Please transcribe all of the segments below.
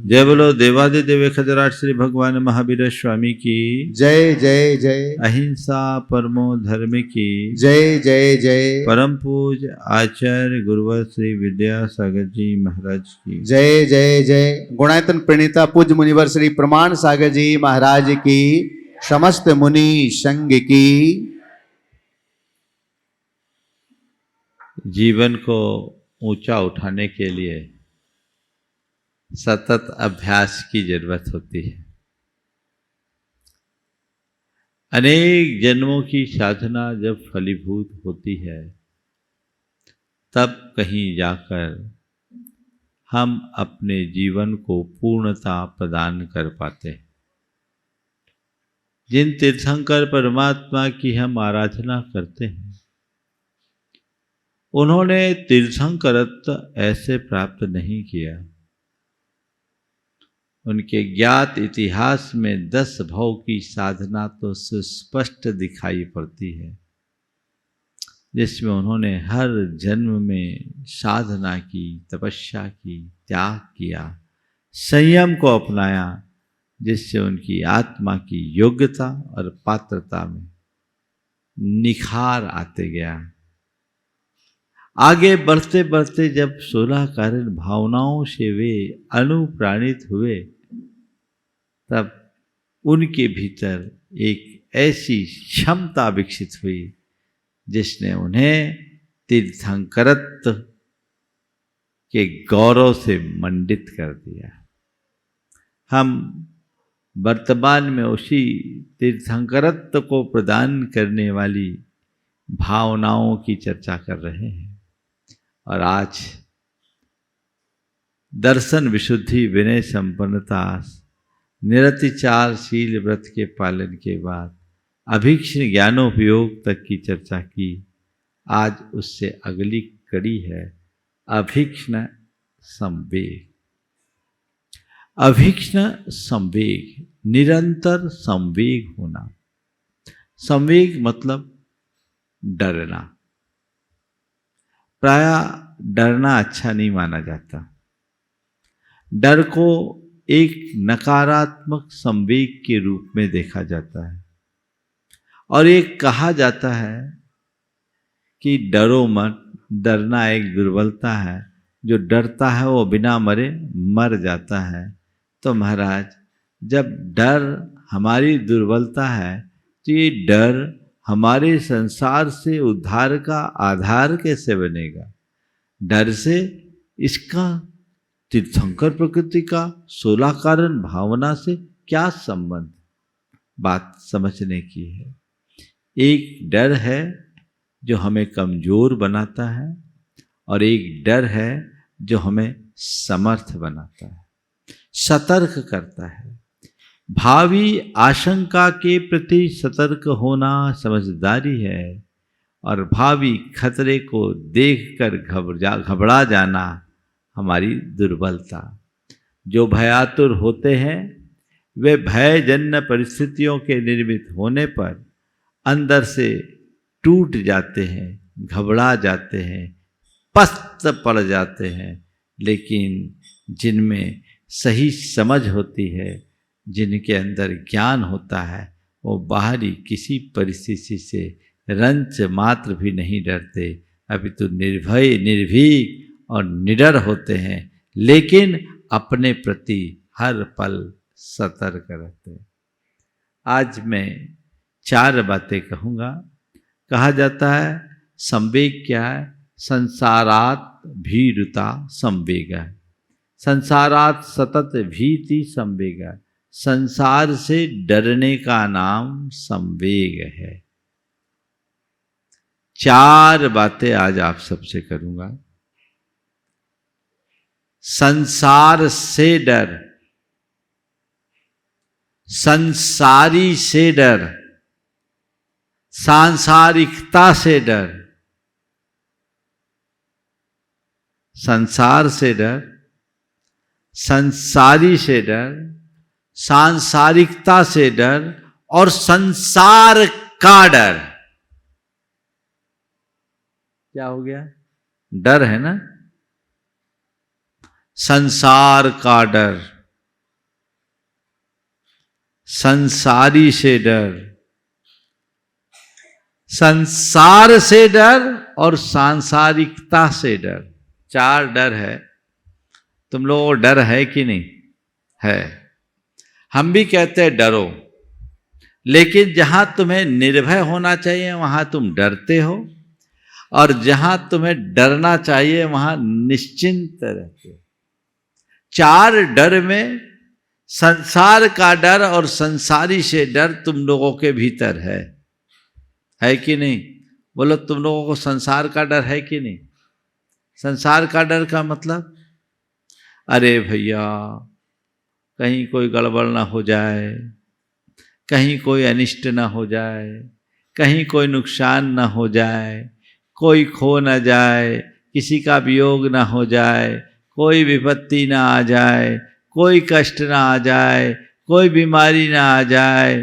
जय बोलो देवादिदेव खजराट श्री भगवान महावीर स्वामी की जय जय जय। अहिंसा परमो धर्म की जय जय जय। परम पूज आचार्य गुरुवर श्री विद्यासागर जी महाराज की जय जय जय। गुणायतन प्रणीता पूज्य मुनिवर श्री प्रमाण सागर जी महाराज की, समस्त मुनि संघ की। जीवन को ऊंचा उठाने के लिए सतत अभ्यास की जरूरत होती है। अनेक जन्मों की साधना जब फलीभूत होती है तब कहीं जाकर हम अपने जीवन को पूर्णता प्रदान कर पाते हैं। जिन तीर्थंकर परमात्मा की हम आराधना करते हैं उन्होंने तीर्थंकरत्व ऐसे प्राप्त नहीं किया। उनके ज्ञात इतिहास में 10 भव की साधना तो सुस्पष्ट दिखाई पड़ती है, जिसमें उन्होंने हर जन्म में साधना की, तपस्या की, त्याग किया, संयम को अपनाया, जिससे उनकी आत्मा की योग्यता और पात्रता में निखार आते गया। आगे बढ़ते बढ़ते जब 16 कारण भावनाओं से वे अनुप्राणित हुए तब उनके भीतर एक ऐसी क्षमता विकसित हुई जिसने उन्हें तीर्थंकरत्व के गौरव से मंडित कर दिया। हम वर्तमान में उसी तीर्थंकरत्व को प्रदान करने वाली भावनाओं की चर्चा कर रहे हैं। और आज दर्शन विशुद्धि, विनय संपन्नता, निरतिचारशील व्रत के पालन के बाद अभीक्ष्ण ज्ञानोपयोग तक की चर्चा की। आज उससे अगली कड़ी है अभीक्ष्ण संवेग। अभीक्ष्ण संवेग, निरंतर संवेग होना। संवेग मतलब डरना। प्रायः डरना अच्छा नहीं माना जाता। डर को एक नकारात्मक संवेग के रूप में देखा जाता है और एक कहा जाता है कि डरो मत, डरना एक दुर्बलता है, जो डरता है वो बिना मरे मर जाता है। तो महाराज, जब डर हमारी दुर्बलता है तो ये डर हमारे संसार से उद्धार का आधार कैसे बनेगा? डर से इसका तीर्थंकर प्रकृति का 16 कारण भावना से क्या संबंध? बात समझने की है। एक डर है जो हमें कमजोर बनाता है और एक डर है जो हमें समर्थ बनाता है, सतर्क करता है। भावी आशंका के प्रति सतर्क होना समझदारी है और भावी खतरे को देखकर घबरा जाना हमारी दुर्बलता। जो भयातुर होते हैं वे भयजन्य परिस्थितियों के निर्मित होने पर अंदर से टूट जाते हैं, घबरा जाते हैं, पस्त पड़ जाते हैं। लेकिन जिनमें सही समझ होती है, जिनके अंदर ज्ञान होता है, वो बाहरी किसी परिस्थिति से रंच मात्र भी नहीं डरते, अपितु निर्भय, निर्भीक और निडर होते हैं, लेकिन अपने प्रति हर पल सतर्क रहते हैं। आज मैं 4 बातें कहूँगा। कहा जाता है संवेग क्या है? संसारात भीरुता संवेग है। संसारात सतत भीति संवेग है। संसार से डरने का नाम संवेग है। 4 बातें आज आप सबसे करूँगा। संसार से डर, संसारी से डर, सांसारिकता से डर। संसार से डर, संसारी से डर, सांसारिकता से डर और संसार का डर। क्या हो गया? डर है ना? संसार का डर, संसारी से डर, संसार से डर और सांसारिकता से डर। 4 डर है। तुम लोगों को डर है कि नहीं? है। हम भी कहते हैं डरो, लेकिन जहां तुम्हें निर्भय होना चाहिए वहां तुम डरते हो, और जहां तुम्हें डरना चाहिए वहां निश्चिंत रहते हो। 4 डर में संसार का डर और संसारी से डर तुम लोगों के भीतर है कि नहीं? बोलो, तुम लोगों को संसार का डर है कि नहीं? संसार का डर का मतलब, अरे भैया कहीं कोई गड़बड़ ना हो जाए, कहीं कोई अनिष्ट ना हो जाए, कहीं कोई नुकसान ना हो जाए, कोई खो ना जाए, किसी का वियोग ना हो जाए, कोई विपत्ति ना आ जाए, कोई कष्ट ना आ जाए, कोई बीमारी ना आ जाए।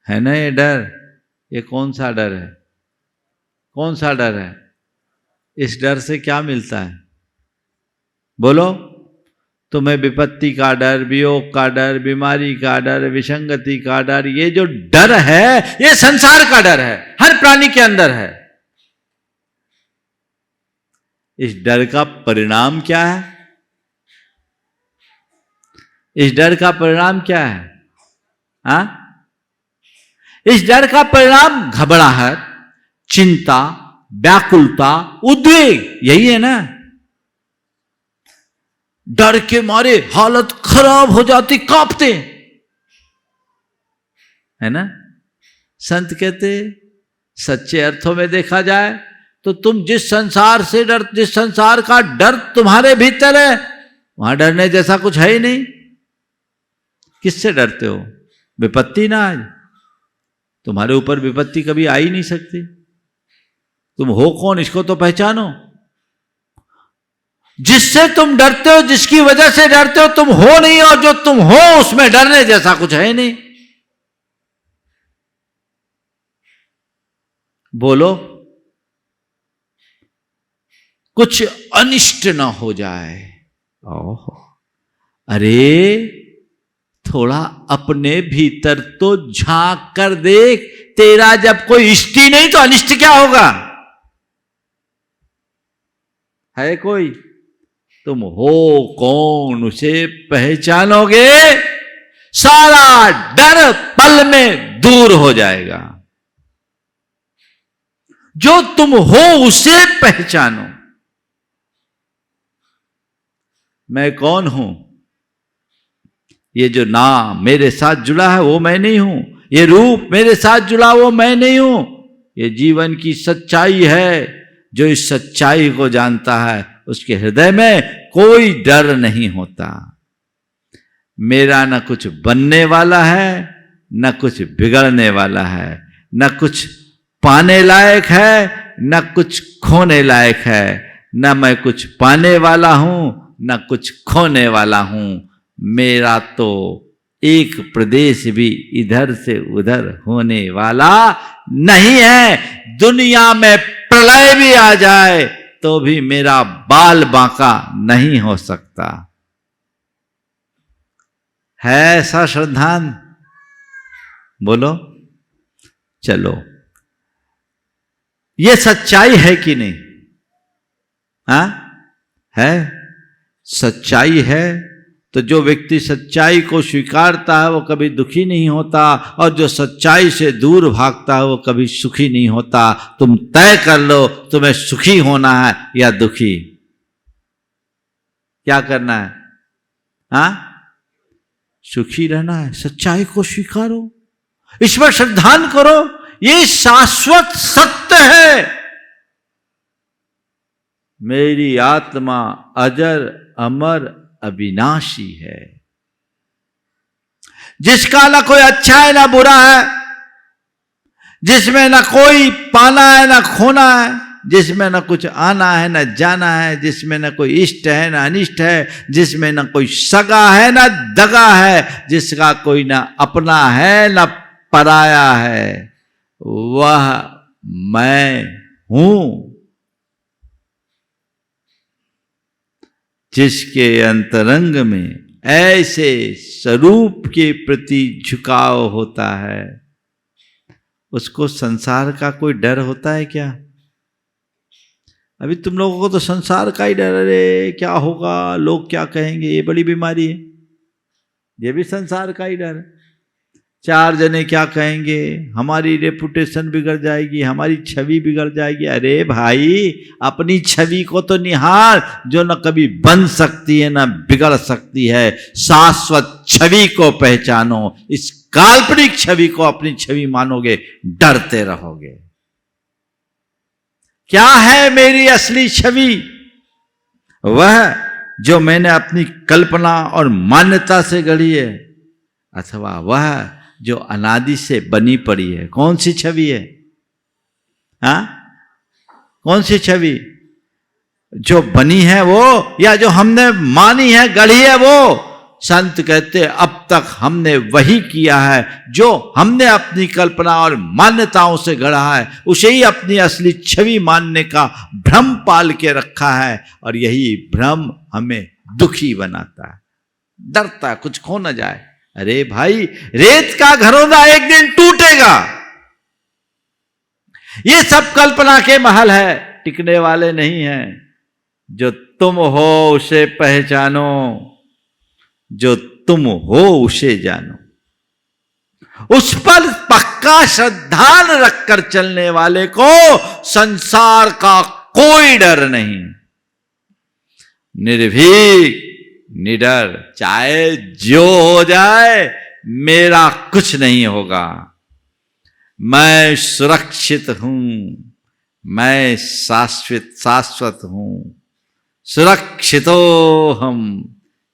है ना ये डर? ये कौन सा डर है? कौन सा डर है? इस डर से क्या मिलता है? बोलो। तुम्हें विपत्ति का डर, वियोग का डर, बीमारी का डर, विसंगति का डर, ये जो डर है ये संसार का डर है, हर प्राणी के अंदर है। इस डर का परिणाम क्या है? इस डर का परिणाम क्या है? हाँ? इस डर का परिणाम घबराहट, चिंता, व्याकुलता, उद्वेग, यही है ना। डर के मारे हालत खराब हो जाती, कांपते, है ना। संत कहते सच्चे अर्थों में देखा जाए तो तुम जिस संसार से डर, जिस संसार का डर तुम्हारे भीतर है, वहां डरने जैसा कुछ है ही नहीं। किससे डरते हो? विपत्ति ना आए? तुम्हारे ऊपर विपत्ति कभी आ ही नहीं सकती। तुम हो कौन, इसको तो पहचानो। जिससे तुम डरते हो, जिसकी वजह से डरते हो, तुम हो नहीं, और जो तुम हो उसमें डरने जैसा कुछ है नहीं। बोलो, कुछ अनिष्ट ना हो जाए। ओह, अरे थोड़ा अपने भीतर तो झांक कर देख। तेरा जब कोई इष्ट ही नहीं तो अनिष्ट क्या होगा? है कोई? तुम हो कौन उसे पहचानोगे, सारा डर पल में दूर हो जाएगा। जो तुम हो उसे पहचानो। मैं कौन हूं? ये जो नाम मेरे साथ जुड़ा है वो मैं नहीं हूं। ये रूप मेरे साथ जुड़ा वो मैं नहीं हूं। ये जीवन की सच्चाई है। जो इस सच्चाई को जानता है उसके हृदय में कोई डर नहीं होता। मेरा न कुछ बनने वाला है, न कुछ बिगड़ने वाला है, न कुछ पाने लायक है, न कुछ खोने लायक है। न मैं कुछ पाने वाला हूं, न कुछ खोने वाला हूं। मेरा तो एक प्रदेश भी इधर से उधर होने वाला नहीं है। दुनिया में प्रलय भी आ जाए तो भी मेरा बाल बांका नहीं हो सकता। है ऐसा श्रद्धान? बोलो। चलो, ये सच्चाई है कि नहीं? हाँ, है। सच्चाई है तो जो व्यक्ति सच्चाई को स्वीकारता है वो कभी दुखी नहीं होता, और जो सच्चाई से दूर भागता है वो कभी सुखी नहीं होता। तुम तय कर लो तुम्हें सुखी होना है या दुखी। क्या करना है? हाँ, सुखी रहना है। सच्चाई को स्वीकारो, ईश्वर श्रद्धान करो। ये शाश्वत सत्य है। मेरी आत्मा अजर अमर अविनाशी है। जिसका ना कोई अच्छा है ना बुरा है, जिसमें ना कोई पाना है ना खोना है, जिसमें ना कुछ आना है ना जाना है, जिसमें ना कोई इष्ट है ना अनिष्ट है, जिसमें ना कोई सगा है ना दगा है, जिसका कोई ना अपना है ना पराया है, वह मैं हूं। जिसके अंतरंग में ऐसे स्वरूप के प्रति झुकाव होता है, उसको संसार का कोई डर होता है क्या? अभी तुम लोगों को तो संसार का ही डर, अरे क्या होगा, लोग क्या कहेंगे, ये बड़ी बीमारी है। ये भी संसार का ही डर है। 4 जने क्या कहेंगे, हमारी रेपुटेशन बिगड़ जाएगी, हमारी छवि बिगड़ जाएगी। अरे भाई, अपनी छवि को तो निहार जो न कभी बन सकती है न बिगड़ सकती है। शाश्वत छवि को पहचानो, इस काल्पनिक छवि को अपनी छवि मानोगे, डरते रहोगे। क्या है मेरी असली छवि? वह जो मैंने अपनी कल्पना और मान्यता से गढ़ी है, अथवा वह जो अनादि से बनी पड़ी है। कौन सी छवि है? हाँ, कौन सी छवि? जो बनी है वो, या जो हमने मानी है, गढ़ी है वो? संत कहते अब तक हमने वही किया है जो हमने अपनी कल्पना और मान्यताओं से गढ़ा है, उसे ही अपनी असली छवि मानने का भ्रम पाल के रखा है। और यही भ्रम हमें दुखी बनाता है, डरता है कुछ खो न जाए। अरे भाई, रेत का घरौंदा एक दिन टूटेगा। ये सब कल्पना के महल है, टिकने वाले नहीं हैं। जो तुम हो उसे पहचानो, जो तुम हो उसे जानो। उस पर पक्का श्रद्धान रखकर चलने वाले को संसार का कोई डर नहीं। निर्भीक निडर, चाहे जो हो जाए मेरा कुछ नहीं होगा, मैं सुरक्षित हूं, मैं शाश्वत हूं। सुरक्षितो हम,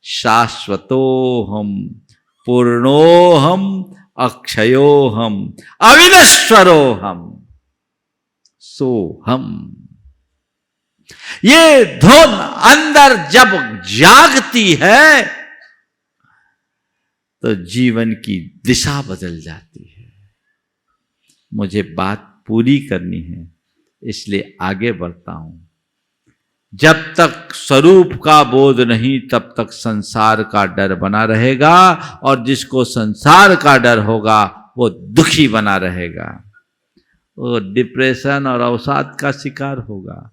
शाश्वतो हम, पूर्णो हम, अक्षयो हम, अविनश्वरो हम, सो हम। ये धुन अंदर जब जागती है तो जीवन की दिशा बदल जाती है। मुझे बात पूरी करनी है, इसलिए आगे बढ़ता हूं। जब तक स्वरूप का बोध नहीं, तब तक संसार का डर बना रहेगा, और जिसको संसार का डर होगा वो दुखी बना रहेगा, वो डिप्रेशन और अवसाद का शिकार होगा।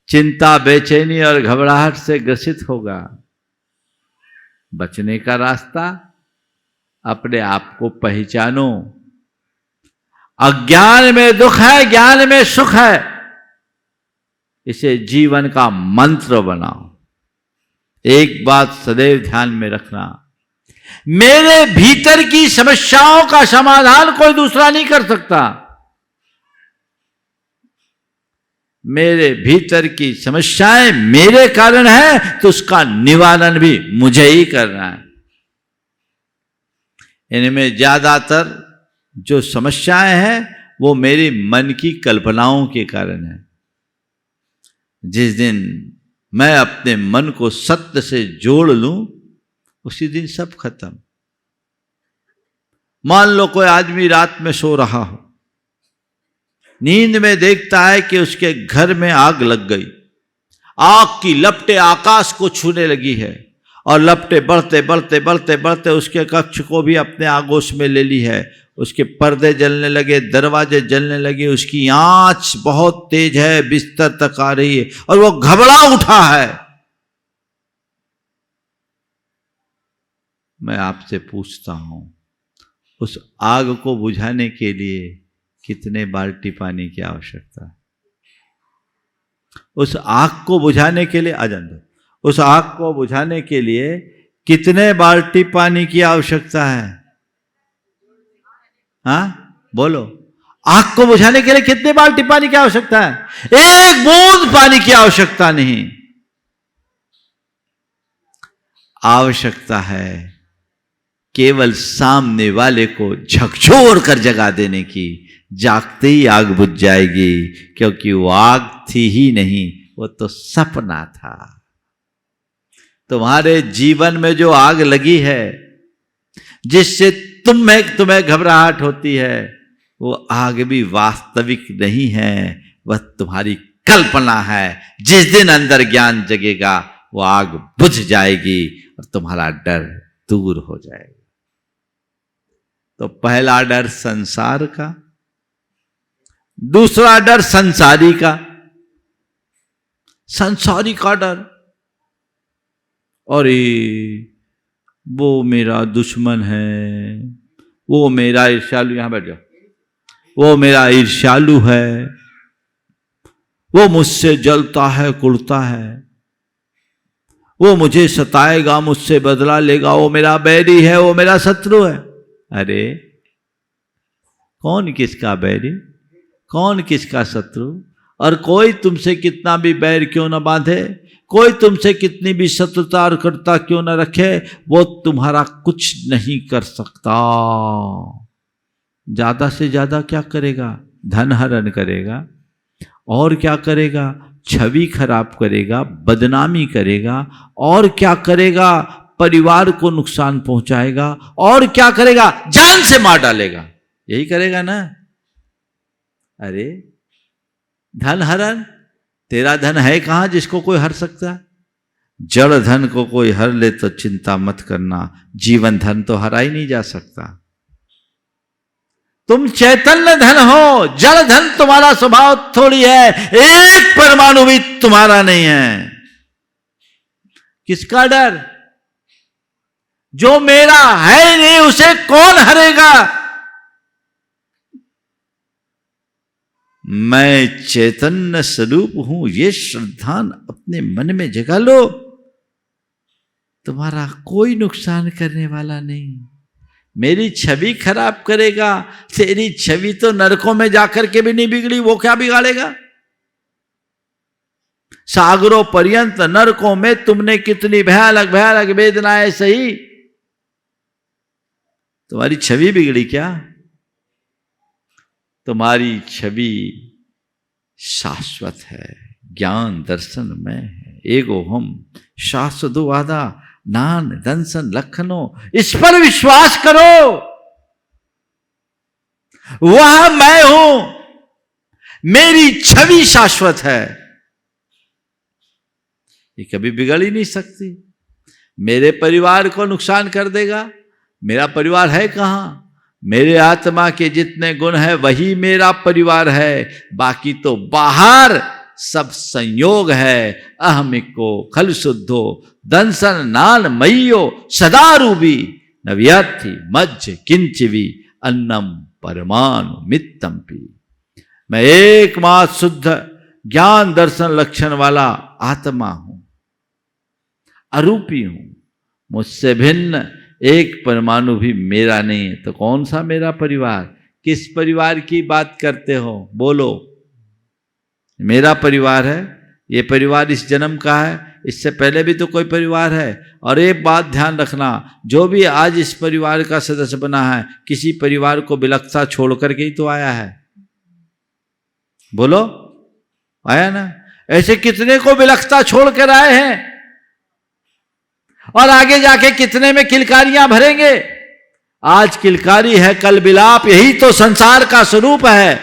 चिंता, बेचैनी और घबराहट से ग्रसित होगा। बचने का रास्ता, अपने आप को पहचानो। अज्ञान में दुख है, ज्ञान में सुख है, इसे जीवन का मंत्र बनाओ। एक बात सदैव ध्यान में रखना, मेरे भीतर की समस्याओं का समाधान कोई दूसरा नहीं कर सकता। मेरे भीतर की समस्याएं मेरे कारण है, तो उसका निवारण भी मुझे ही करना है। इनमें ज्यादातर जो समस्याएं हैं वो मेरी मन की कल्पनाओं के कारण है। जिस दिन मैं अपने मन को सत्य से जोड़ लूं, उसी दिन सब खत्म। मान लो कोई आदमी रात में सो रहा हो, नींद में देखता है कि उसके घर में आग लग गई। आग की लपटें आकाश को छूने लगी है, और लपटें बढ़ते बढ़ते बढ़ते बढ़ते उसके कक्ष को भी अपने आगोश में ले ली है। उसके पर्दे जलने लगे, दरवाजे जलने लगे, उसकी आंच बहुत तेज है, बिस्तर तक आ रही है, और वो घबरा उठा है। मैं आपसे पूछता हूं, उस आग को बुझाने के लिए कितने बाल्टी पानी की आवश्यकता है? उस आग को बुझाने के लिए, उस आग को बुझाने के लिए कितने बाल्टी पानी की आवश्यकता है? हाँ बोलो, आग को बुझाने के लिए कितने बाल्टी पानी की आवश्यकता है? एक बूंद पानी की आवश्यकता नहीं। आवश्यकता है केवल सामने वाले को झकझोर कर जगा देने की। जागते ही आग बुझ जाएगी, क्योंकि वो आग थी ही नहीं, वो तो सपना था। तुम्हारे जीवन में जो आग लगी है, जिससे तुम्हें घबराहट होती है, वो आग भी वास्तविक नहीं है, वह तुम्हारी कल्पना है। जिस दिन अंदर ज्ञान जगेगा, वो आग बुझ जाएगी और तुम्हारा डर दूर हो जाएगा। तो पहला डर संसार का, दूसरा डर संसारी का। संसारी का डर, अरे वो मेरा दुश्मन है, वो मेरा ईर्ष्यालु, यहां बैठ जाओ, वो मेरा ईर्ष्यालु है, वो मुझसे जलता है, कुड़ता है, वो मुझे सताएगा, मुझसे बदला लेगा, वो मेरा बैरी है, वो मेरा शत्रु है। अरे कौन किसका बैरी, कौन किसका शत्रु? और कोई तुमसे कितना भी बैर क्यों न बांधे, कोई तुमसे कितनी भी शत्रुता और कटुता क्यों न रखे, वो तुम्हारा कुछ नहीं कर सकता। ज्यादा से ज्यादा क्या करेगा? धन हरण करेगा, और क्या करेगा? छवि खराब करेगा, बदनामी करेगा, और क्या करेगा? परिवार को नुकसान पहुंचाएगा, और क्या करेगा? जान से मार डालेगा। यही करेगा ना। अरे धन हरण, तेरा धन है कहां जिसको कोई हर सकता? जड़ धन को कोई हर ले तो चिंता मत करना, जीवन धन तो हरा ही नहीं जा सकता। तुम चैतन्य धन हो, जड़ धन तुम्हारा स्वभाव थोड़ी है, एक परमाणु भी तुम्हारा नहीं है। किसका डर? जो मेरा है नहीं उसे कौन हरेगा? मैं चैतन्य स्वरूप हूं, ये श्रद्धा अपने मन में जगा लो। तुम्हारा कोई नुकसान करने वाला नहीं। मेरी छवि खराब करेगा, तेरी छवि तो नरकों में जाकर के भी नहीं बिगड़ी, वो क्या बिगाड़ेगा? सागरों पर्यंत नरकों में तुमने कितनी भयानक भयानक वेदनाएं सही, तुम्हारी छवि बिगड़ी क्या? तुम्हारी छवि शाश्वत है, ज्ञान दर्शन में है। एगो हम शाश्वतो आदा नान दंसन लखनो, इस पर विश्वास करो। वह मैं हूं, मेरी छवि शाश्वत है, ये कभी बिगड़ ही नहीं सकती। मेरे परिवार को नुकसान कर देगा? मेरा परिवार है कहां? मेरे आत्मा के जितने गुण हैं वही मेरा परिवार है, बाकी तो बाहर सब संयोग है। अहमिको खल शुद्धो दंसन नान मय्यो सदा रूबी नव्याथी मज्ज किंचिवी अन्नम परमाणु मित्तम पी। मैं एकमात्र शुद्ध ज्ञान दर्शन लक्षण वाला आत्मा हूं, अरूपी हूं, मुझसे भिन्न एक परमाणु भी मेरा नहीं है। तो कौन सा मेरा परिवार? किस परिवार की बात करते हो? बोलो। मेरा परिवार है, ये परिवार इस जन्म का है, इससे पहले भी तो कोई परिवार है। और एक बात ध्यान रखना, जो भी आज इस परिवार का सदस्य बना है, किसी परिवार को बिलखता छोड़ करके ही तो आया है। बोलो, आया ना? ऐसे कितने को बिलखता छोड़ कर आए हैं, और आगे जाके कितने में किलकारियां भरेंगे। आज किलकारी है, कल बिलाप, यही तो संसार का स्वरूप है।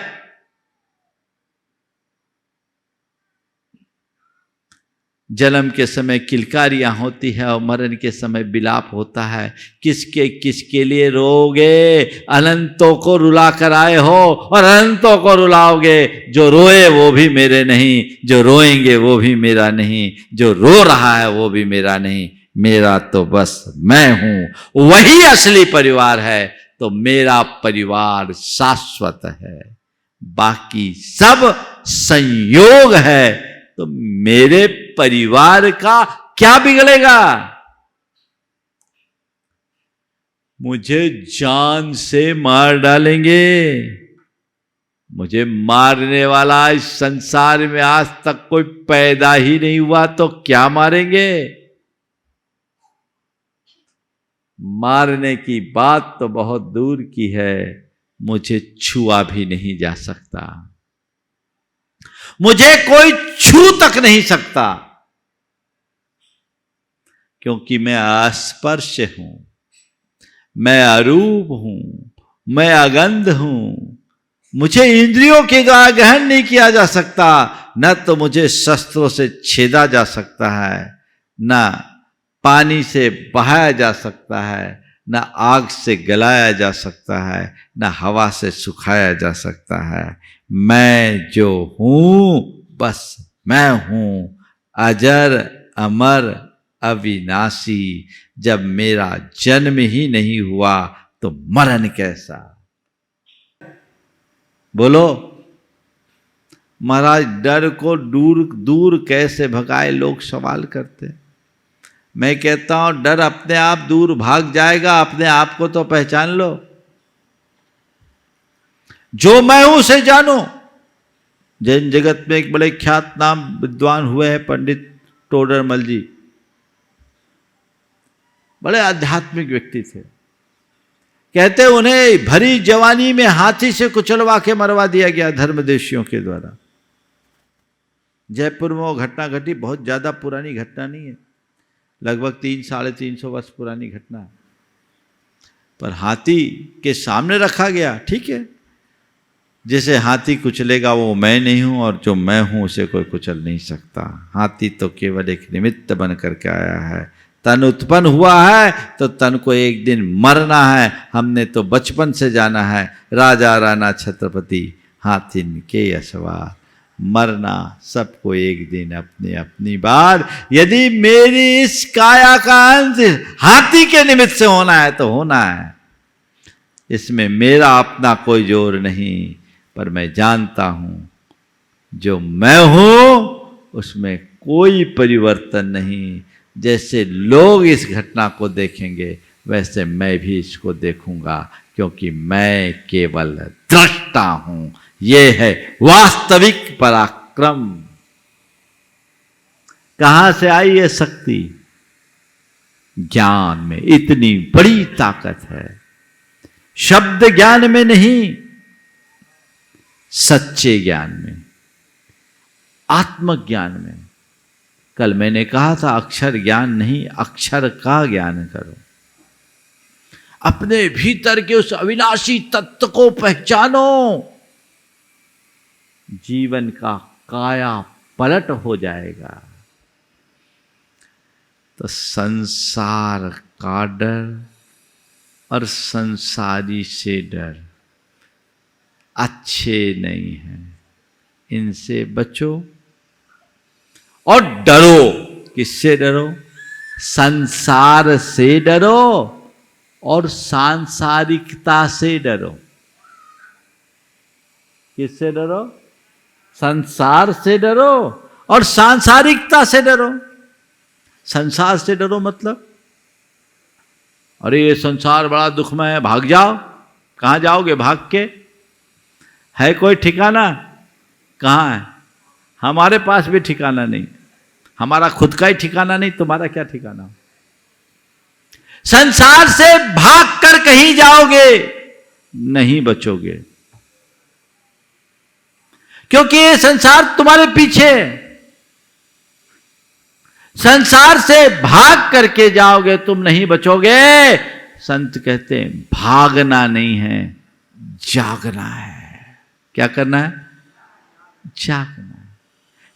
जन्म के समय किलकारियां होती है और मरण के समय बिलाप होता है। किसके किसके लिए रोओगे? अनंतों को रुला कर आए हो और अनंतों को रुलाओगे। जो रोए वो भी मेरे नहीं, जो रोएंगे वो भी मेरा नहीं, जो रो रहा है वो भी मेरा नहीं। मेरा तो बस मैं हूं, वही असली परिवार है। तो मेरा परिवार शाश्वत है, बाकी सब संयोग है। तो मेरे परिवार का क्या बिगड़ेगा? मुझे जान से मार डालेंगे। मुझे मारने वाला इस संसार में आज तक कोई पैदा ही नहीं हुआ, तो क्या मारेंगे? मारने की बात तो बहुत दूर की है, मुझे छुआ भी नहीं जा सकता, मुझे कोई छू तक नहीं सकता, क्योंकि मैं अस्पर्श हूं, मैं अरूप हूं, मैं अगंध हूं। मुझे इंद्रियों के द्वारा ग्रहण नहीं किया जा सकता, न तो मुझे शस्त्रों से छेदा जा सकता है, ना पानी से बहाया जा सकता है, ना आग से गलाया जा सकता है, ना हवा से सुखाया जा सकता है। मैं जो हूं बस मैं हूं, अजर अमर अविनाशी। जब मेरा जन्म ही नहीं हुआ तो मरण कैसा। बोलो महाराज, डर को दूर दूर कैसे भगाए, लोग सवाल करते। मैं कहता हूं डर अपने आप दूर भाग जाएगा, अपने आप को तो पहचान लो। जो मैं हूं उसे जानो। जैन जगत में एक बड़े ख्यात नाम विद्वान हुए हैं पंडित टोडरमल जी, बड़े आध्यात्मिक व्यक्ति थे। कहते उन्हें भरी जवानी में हाथी से कुचलवा के मरवा दिया गया धर्मदेशियों के द्वारा। जयपुर में वो घटना घटी, बहुत ज्यादा पुरानी घटना नहीं है, लगभग 300-350 वर्ष पुरानी घटना है। पर हाथी के सामने रखा गया, ठीक है, जैसे हाथी कुचलेगा वो मैं नहीं हूं, और जो मैं हूं उसे कोई कुचल नहीं सकता। हाथी तो केवल एक निमित्त बन करके आया है। तन उत्पन्न हुआ है तो तन को एक दिन मरना है। हमने तो बचपन से जाना है, राजा राणा छत्रपति हाथिन के असवार, मरना सबको एक दिन अपनी अपनी बार। यदि मेरी इस काया का अंत हाथी के निमित्त से होना है तो होना है, इसमें मेरा अपना कोई जोर नहीं। पर मैं जानता हूं जो मैं हूं उसमें कोई परिवर्तन नहीं। जैसे लोग इस घटना को देखेंगे वैसे मैं भी इसको देखूंगा, क्योंकि मैं केवल दृष्टा हूं। यह है वास्तविक पराक्रम। कहां से आई ये शक्ति? ज्ञान में इतनी बड़ी ताकत है। शब्द ज्ञान में नहीं, सच्चे ज्ञान में, आत्मज्ञान में। कल मैंने कहा था अक्षर ज्ञान नहीं, अक्षर का ज्ञान करो। अपने भीतर के उस अविनाशी तत्व को पहचानो। जीवन का काया पलट हो जाएगा। तो संसार का डर और संसारी से डर अच्छे नहीं हैं, इनसे बचो। और डरो, किससे डरो? संसार से डरो और सांसारिकता से डरो। किससे डरो? संसार से डरो और सांसारिकता से डरो। संसार से डरो मतलब, अरे ये संसार बड़ा दुखमय है, भाग जाओ। कहां जाओगे भाग के? है कोई ठिकाना? कहां है? हमारे पास भी ठिकाना नहीं, हमारा खुद का ही ठिकाना नहीं, तुम्हारा क्या ठिकाना? संसार से भाग कर कहीं जाओगे नहीं बचोगे, क्योंकि ये संसार तुम्हारे पीछे। संसार से भाग करके जाओगे तुम नहीं बचोगे। संत कहते हैं भागना नहीं है, जागना है। क्या करना है? जागना है।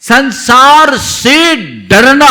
संसार से डरना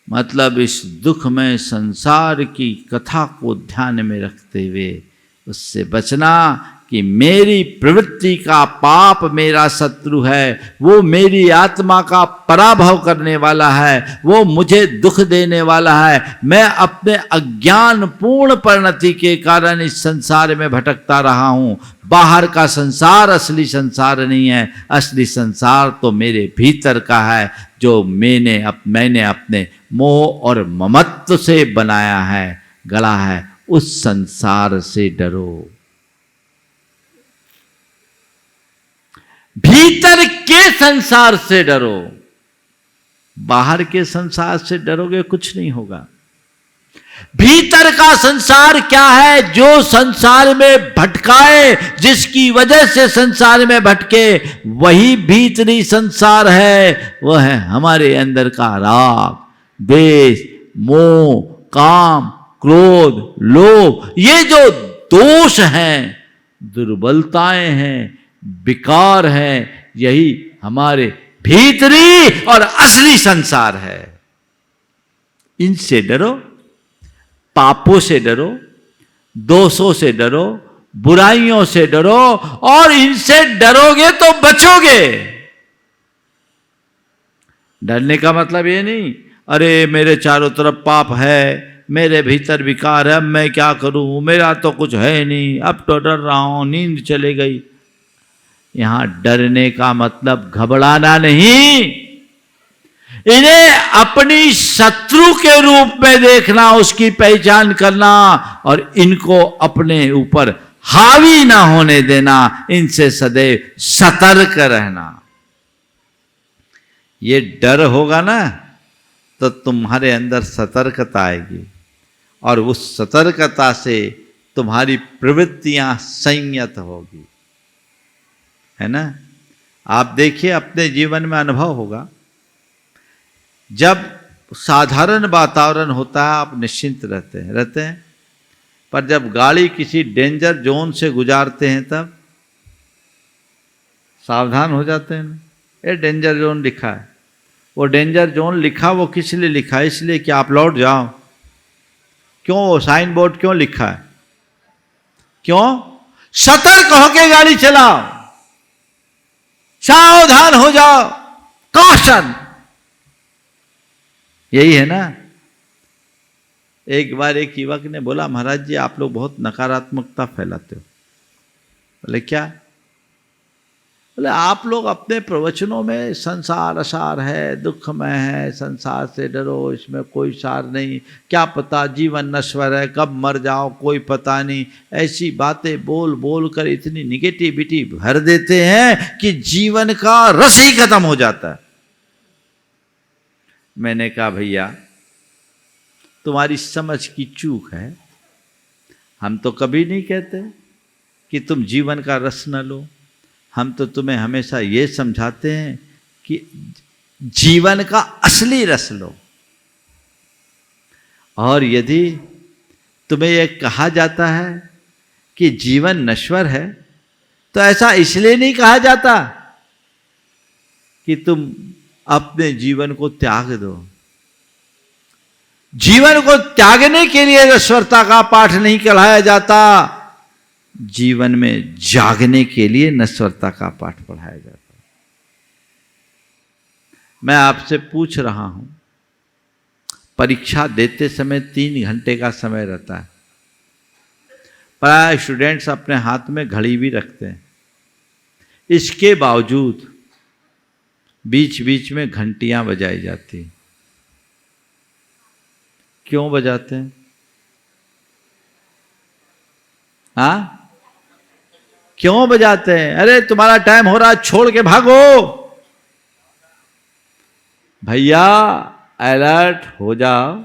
मतलब इस दुख में संसार की कथा को ध्यान में रखते हुए उससे बचना कि मेरी प्रवृत्ति का पाप मेरा शत्रु है, वो मेरी आत्मा का पराभव करने वाला है, वो मुझे दुख देने वाला है। मैं अपने अज्ञान पूर्ण परिणति के कारण इस संसार में भटकता रहा हूं। बाहर का संसार असली संसार नहीं है, असली संसार तो मेरे भीतर का है, जो मैंने अपने मोह और ममत्व से बनाया है, गढ़ा है। उस संसार से डरो। भीतर के संसार से डरो। बाहर के संसार से डरोगे कुछ नहीं होगा। भीतर का संसार क्या है? जो संसार में भटकाए, जिसकी वजह से संसार में भटके, वही भीतरी संसार है। वह है हमारे अंदर का राग, द्वेष, मोह, काम, क्रोध, लोभ। ये जो दोष हैं, दुर्बलताएं हैं, विकार है, यही हमारे भीतरी और असली संसार है। इनसे डरो, पापों से डरो, दोषों से डरो, बुराइयों से डरो, और इनसे डरोगे तो बचोगे। डरने का मतलब ये नहीं अरे मेरे चारों तरफ पाप है, मेरे भीतर विकार है, अब मैं क्या करूं, मेरा तो कुछ है नहीं, अब तो डर रहा हूं, नींद चली गई। यहां डरने का मतलब घबराना नहीं, इन्हें अपनी शत्रु के रूप में देखना, उसकी पहचान करना और इनको अपने ऊपर हावी ना होने देना, इनसे सदैव सतर्क रहना। ये डर होगा ना तो तुम्हारे अंदर सतर्कता आएगी, और उस सतर्कता से तुम्हारी प्रवृत्तियां संयत होगी, है ना। आप देखिए अपने जीवन में अनुभव होगा, जब साधारण वातावरण होता है आप निश्चिंत रहते हैं, पर जब गाड़ी किसी डेंजर जोन से गुजारते हैं तब सावधान हो जाते हैं। ये डेंजर जोन लिखा है, वो डेंजर जोन लिखा वो किस लिए लिखा है? इसलिए कि आप लौट जाओ। क्यों वो साइन बोर्ड क्यों लिखा है? क्यों? सतर्क होके गाड़ी चलाओ, सावधान हो जाओ, कॉशन। यही है ना। एक बार एक युवक ने बोला महाराज जी आप लोग बहुत नकारात्मकता फैलाते हो। बोले क्या? बोले आप लोग अपने प्रवचनों में संसार असार है, दुखमय है, संसार से डरो, इसमें कोई सार नहीं, क्या पता जीवन नश्वर है, कब मर जाओ कोई पता नहीं, ऐसी बातें बोल बोल कर इतनी निगेटिविटी भर देते हैं कि जीवन का रस ही खत्म हो जाता है। मैंने कहा भैया तुम्हारी समझ की चूक है, हम तो कभी नहीं कहते कि तुम जीवन का रस न लो, हम तो तुम्हें हमेशा ये समझाते हैं कि जीवन का असली रस लो। और यदि तुम्हें यह कहा जाता है कि जीवन नश्वर है तो ऐसा इसलिए नहीं कहा जाता कि तुम अपने जीवन को त्याग दो। जीवन को त्यागने के लिए नश्वरता का पाठ नहीं पढ़ाया जाता, जीवन में जागने के लिए नश्वरता का पाठ पढ़ाया जाता है। मैं आपसे पूछ रहा हूं, परीक्षा देते समय 3 घंटे का समय रहता है, प्राय स्टूडेंट्स अपने हाथ में घड़ी भी रखते हैं, इसके बावजूद बीच बीच में घंटियां बजाई जाती हैं। क्यों बजाते हैं? हाँ क्यों बजाते हैं? अरे तुम्हारा टाइम हो रहा, छोड़ के भागो। भैया अलर्ट हो जाओ,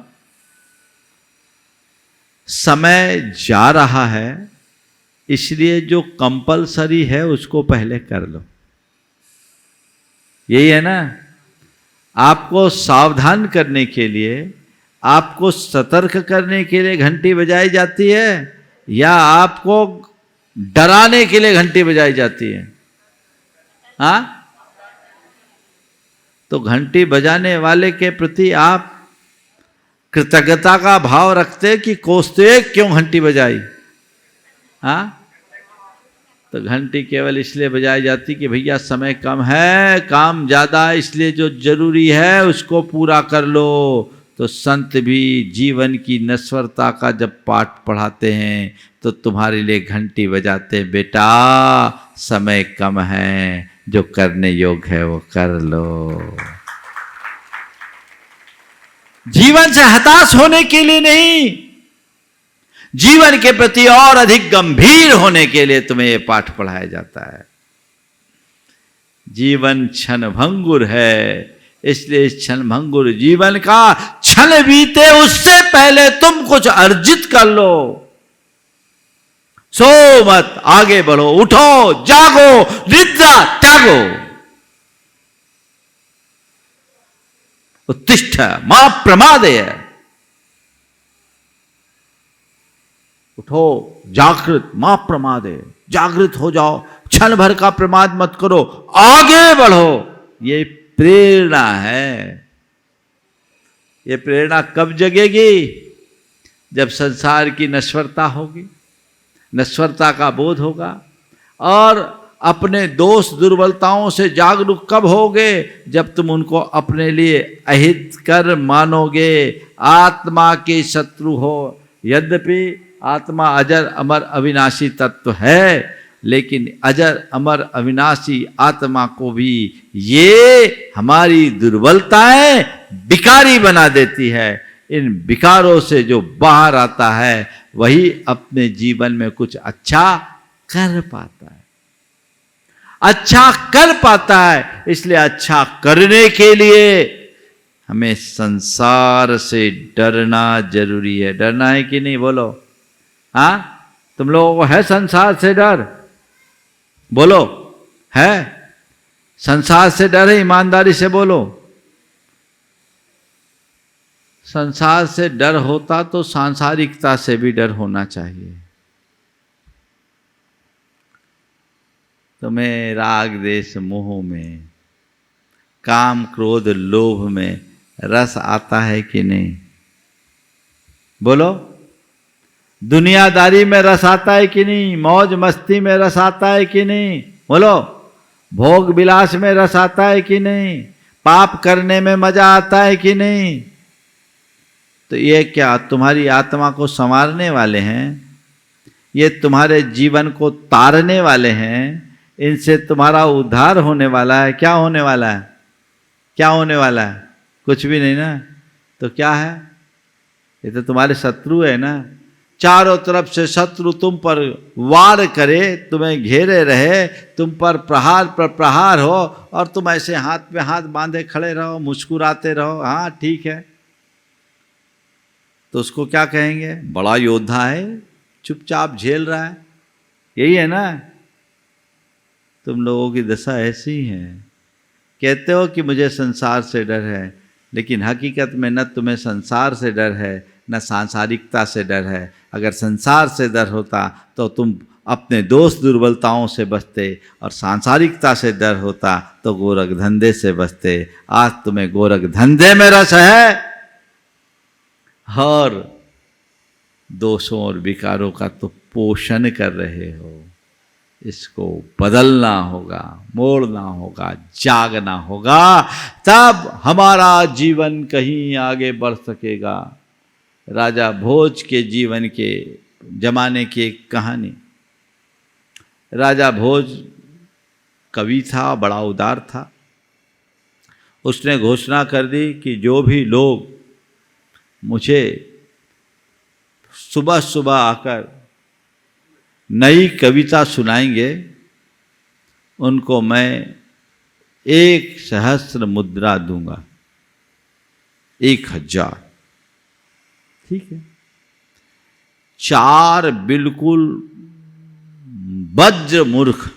समय जा रहा है, इसलिए जो कंपलसरी है उसको पहले कर लो। यही है ना। आपको सावधान करने के लिए, आपको सतर्क करने के लिए घंटी बजाई जाती है, या आपको डराने के लिए घंटी बजाई जाती है? हाँ, तो घंटी बजाने वाले के प्रति आप कृतज्ञता का भाव रखते कि कोसते क्यों घंटी बजाई? हाँ, तो घंटी केवल इसलिए बजाई जाती कि भैया समय कम है, काम ज्यादा, इसलिए जो जरूरी है उसको पूरा कर लो। तो संत भी जीवन की नश्वरता का जब पाठ पढ़ाते हैं तो तुम्हारे लिए घंटी बजाते हैं, बेटा समय कम है, जो करने योग्य है वो कर लो। जीवन से हताश होने के लिए नहीं, जीवन के प्रति और अधिक गंभीर होने के लिए तुम्हें यह पाठ पढ़ाया जाता है। जीवन क्षणभंगुर है, इसलिए इस क्षणभंगुर जीवन का क्षण बीते उससे पहले तुम कुछ अर्जित कर लो। सो मत, आगे बढ़ो, उठो, जागो, निद्रा त्यागो। उत्तिष्ठ मां प्रमादय। उठो, जागृत मां प्रमादय, जागृत हो जाओ, क्षण भर का प्रमाद मत करो, आगे बढ़ो। ये प्रेरणा है। ये प्रेरणा कब जगेगी? जब संसार की नश्वरता होगी, नश्वरता का बोध होगा। और अपने दोष दुर्बलताओं से जागरूक कब होगे? जब तुम उनको अपने लिए अहितकर मानोगे, आत्मा के शत्रु हो। यद्यपि आत्मा अजर अमर अविनाशी तत्व है, लेकिन अजर अमर अविनाशी आत्मा को भी ये हमारी दुर्बलताएं विकारी बना देती है। इन विकारों से जो बाहर आता है वही अपने जीवन में कुछ अच्छा कर पाता है, अच्छा कर पाता है। इसलिए अच्छा करने के लिए हमें संसार से डरना जरूरी है। डरना है कि नहीं? बोलो। हाँ, तुम लोगों को है संसार से डर? बोलो, है? संसार से डर है? ईमानदारी से बोलो। संसार से डर होता तो सांसारिकता से भी डर होना चाहिए। तुम्हें राग देश मोह में, काम क्रोध लोभ में रस आता है कि नहीं? बोलो। दुनियादारी में रस आता है कि नहीं? मौज मस्ती में रस आता है कि नहीं? बोलो। भोग विलास में रस आता है कि नहीं? पाप करने में मजा आता है कि नहीं? तो ये क्या तुम्हारी आत्मा को संवारने वाले हैं? ये तुम्हारे जीवन को तारने वाले हैं? इनसे तुम्हारा उद्धार होने वाला है? क्या होने वाला है? क्या होने वाला है? कुछ भी नहीं ना। तो क्या है? ये तो तुम्हारे शत्रु है ना। चारों तरफ से शत्रु तुम पर वार करे, तुम्हें घेरे रहे, तुम पर प्रहार हो, और तुम ऐसे हाथ पे हाथ बांधे खड़े रहो, मुस्कुराते रहो। हाँ ठीक है, तो उसको क्या कहेंगे? बड़ा योद्धा है, चुपचाप झेल रहा है। यही है ना। तुम लोगों की दशा ऐसी है। कहते हो कि मुझे संसार से डर है, लेकिन हकीकत में न तुम्हें संसार से डर है न सांसारिकता से डर है। अगर संसार से डर होता तो तुम अपने दोष दुर्बलताओं से बचते, और सांसारिकता से डर होता तो गोरख धंधे से बचते। आज तुम्हें गोरख धंधे में रस है और दोषों और विकारों का तो पोषण कर रहे हो। इसको बदलना होगा, मोड़ना होगा, जागना होगा, तब हमारा जीवन कहीं आगे बढ़ सकेगा। राजा भोज के जीवन के जमाने की एक कहानी। राजा भोज कवि था, बड़ा उदार था। उसने घोषणा कर दी कि जो भी लोग मुझे सुबह सुबह आकर नई कविता सुनाएंगे, उनको मैं 1,000 मुद्रा दूंगा। 1,000। ठीक है। 4 बिल्कुल वज्र मूर्ख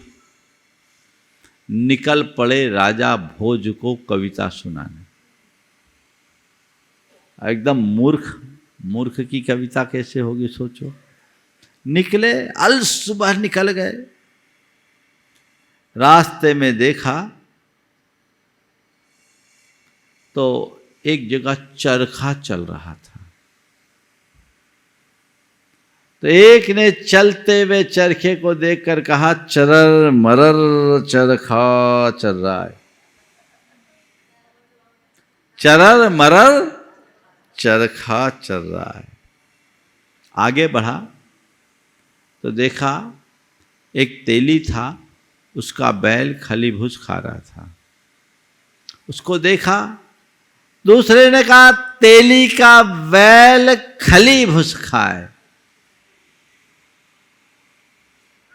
निकल पड़े राजा भोज को कविता सुनाने। एकदम मूर्ख की कविता कैसे होगी सोचो। निकले, अल सुबह निकल गए। रास्ते में देखा तो एक जगह चरखा चल रहा था। तो एक ने चलते हुए चरखे को देखकर कहा, चरर मरर चरखा चल रहा है। चरर मरर चरखा चल रहा है। आगे बढ़ा तो देखा एक तेली था, उसका बैल खली भूस खा रहा था। उसको देखा, दूसरे ने कहा तेली का बैल खली भूस खाए।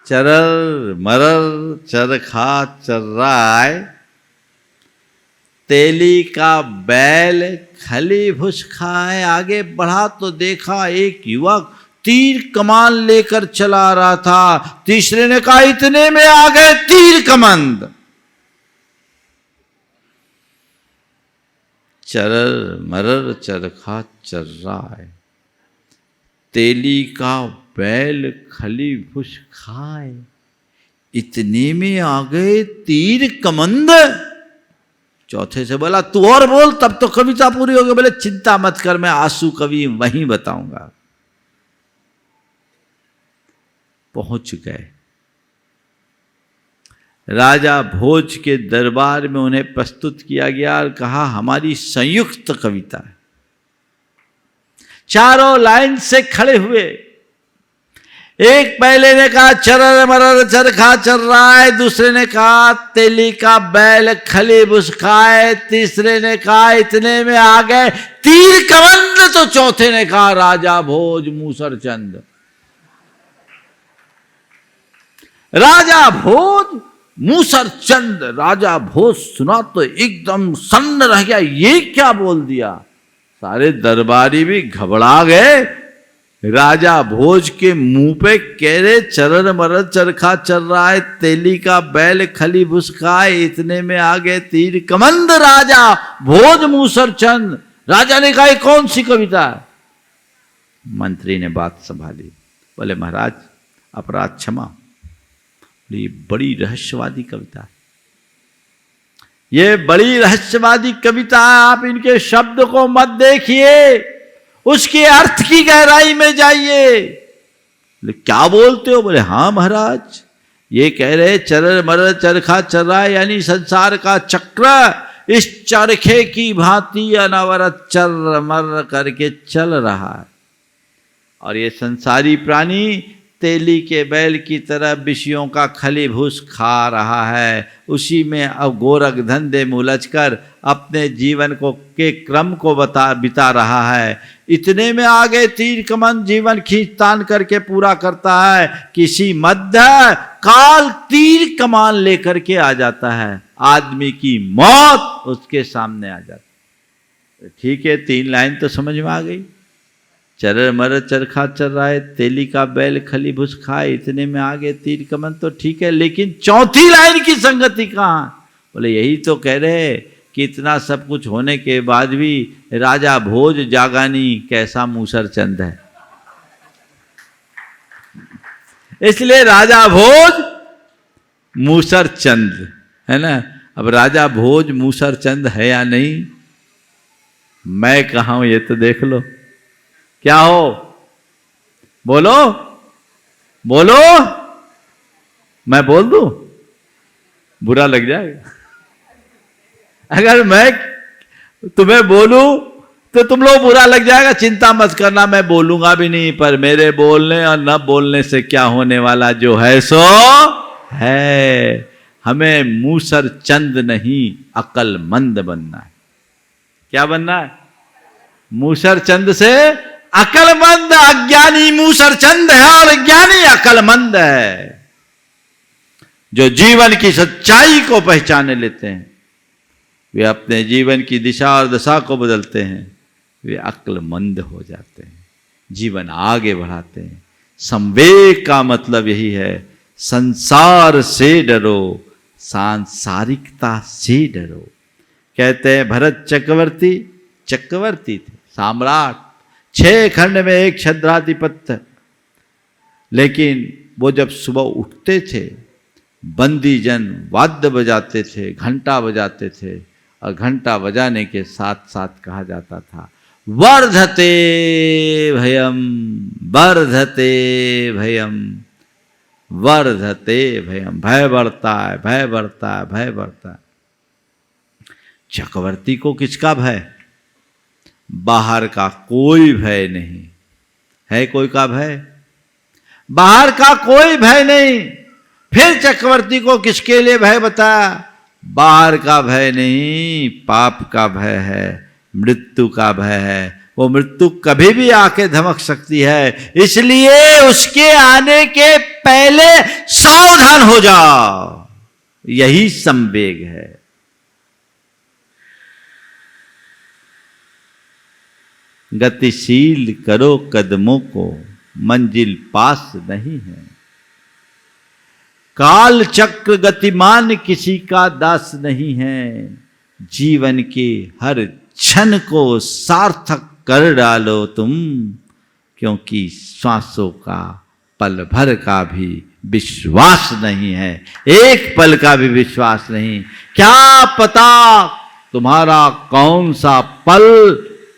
चरर मरर चरखा चर रहा है, तेली का बैल खली भूस खाए। आगे बढ़ा तो देखा एक युवक तीर कमान लेकर चला रहा था। तीसरे ने कहा इतने में आ गए तीर कमंद। चरर मरर चरखा चर रहा है, तेली का बैल खली भूस खाए, इतने में आ गए तीर कमंद। चौथे से बोला तू और बोल तब तो कविता पूरी होगी। बोले चिंता मत कर, मैं आंसू कवि वहीं बताऊंगा। पहुंच गए राजा भोज के दरबार में, उन्हें प्रस्तुत किया गया और कहा हमारी संयुक्त कविता है। चारों लाइन से खड़े हुए। एक पहले ने कहा चरर मरर चरखा चल रहा है, दूसरे ने कहा तेली का बैल खली बुसकाए, तीसरे ने कहा इतने में आ गए तीर कमंद, तो चौथे ने कहा राजा भोज मूसर चंद। राजा भोज मूसर चंद, राजा भोज सुना तो एकदम सन्न रह गया, ये क्या बोल दिया। सारे दरबारी भी घबरा गए। राजा भोज के मुंह पे कह रहे चरर मरर चरखा चल रहा है, तेली का बैल खली भुसकाए, इतने में आ गए तीर कमंद, राजा भोज मूसर चंद। राजा ने कहा कौन सी कविता है। मंत्री ने बात संभाली, बोले महाराज अपराध क्षमा, ये बड़ी रहस्यवादी कविता है, ये बड़ी रहस्यवादी कविता है, आप इनके शब्द को मत देखिए, उसके अर्थ की गहराई में जाइए। क्या बोलते हो। बोले हाँ महाराज, ये कह रहे चरर मरर चरखा चल रहा है, यानी संसार का चक्र इस चरखे की भांति अनवरत चर मर करके चल रहा है, और ये संसारी प्राणी तेली के बैल की तरह विषयों का खली भूस खा रहा है, उसी में अब गोरख धंधे में उलझकर अपने जीवन को के क्रम को बिता रहा है। इतने में आगे तीर कमन जीवन खींचतान करके पूरा करता है, किसी मध्य काल तीर कमान लेकर के आ जाता है, आदमी की मौत उसके सामने आ जाती है। ठीक है, 3 लाइन तो समझ में आ गई। चरर मरर चरखा चल रहा है, तेली का बैल खली भुस खाए, इतने में आगे तीर कमन, तो ठीक है, लेकिन चौथी लाइन की संगति कहाँ। बोले यही तो कह रहे कि इतना सब कुछ होने के बाद भी राजा भोज जागानी कैसा मूसर चंद है। इसलिए राजा भोज मूसर चंद है ना। अब राजा भोज मूसर चंद है या नहीं, मैं कहा हूं ये तो देख लो। क्या हो, बोलो बोलो, मैं बोल दूं, बुरा लग जाएगा। अगर मैं तुम्हें बोलूं तो तुम लोग बुरा लग जाएगा। चिंता मत करना, मैं बोलूंगा भी नहीं, पर मेरे बोलने और न बोलने से क्या होने वाला, जो है सो है। हमें मूसर चंद नहीं अक्लमंद बनना है। क्या बनना है। मूसर चंद से अक्लमंद। अज्ञानी मूसर चंद है और ज्ञानी अक्लमंद है। जो जीवन की सच्चाई को पहचाने लेते हैं, वे अपने जीवन की दिशा और दशा को बदलते हैं, वे अक्लमंद हो जाते हैं, जीवन आगे बढ़ाते हैं। संवेग का मतलब यही है, संसार से डरो, सांसारिकता से डरो। कहते हैं भरत चक्रवर्ती थे, सम्राट, 6 खंड में एक छद्राधिपत्य। लेकिन वो जब सुबह उठते थे, बंदी जन वाद्य बजाते थे, घंटा बजाते थे, और घंटा बजाने के साथ साथ कहा जाता था वर्धते भयम, वर्धते भयम, वर्धते भयम। भय बढ़ता है, भय बढ़ता है, भय बढ़ता है। चक्रवर्ती को किसका भय। बाहर का कोई भय नहीं है। कोई का भय, बाहर का कोई भय नहीं। फिर चक्रवर्ती को किसके लिए भय बताया। बाहर का भय नहीं, पाप का भय है, मृत्यु का भय है। वो मृत्यु कभी भी आके धमक सकती है, इसलिए उसके आने के पहले सावधान हो जाओ। यही संवेग है। गतिशील करो कदमों को, मंजिल पास नहीं है। काल चक्र गतिमान किसी का दास नहीं है। जीवन के हर क्षण को सार्थक कर डालो तुम, क्योंकि श्वासों का पल भर का भी विश्वास नहीं है। एक पल का भी विश्वास नहीं। क्या पता तुम्हारा कौन सा पल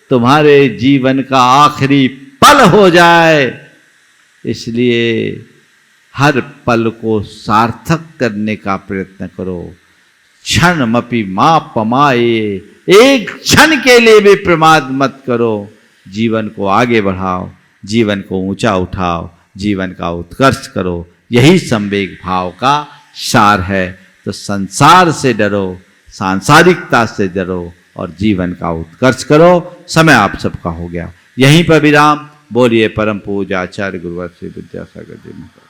तुम्हारे जीवन का आखिरी पल हो जाए, इसलिए हर पल को सार्थक करने का प्रयत्न करो। क्षणमपि मा पमाये, एक क्षण के लिए भी प्रमाद मत करो। जीवन को आगे बढ़ाओ, जीवन को ऊंचा उठाओ, जीवन का उत्कर्ष करो। यही संवेग भाव का सार है। तो संसार से डरो, सांसारिकता से डरो और जीवन का उत्कर्ष करो। समय आप सबका हो गया, यहीं पर विराम। बोलिए परम पूज्य आचार्य गुरुवर श्री विद्यासागर जी महाराज।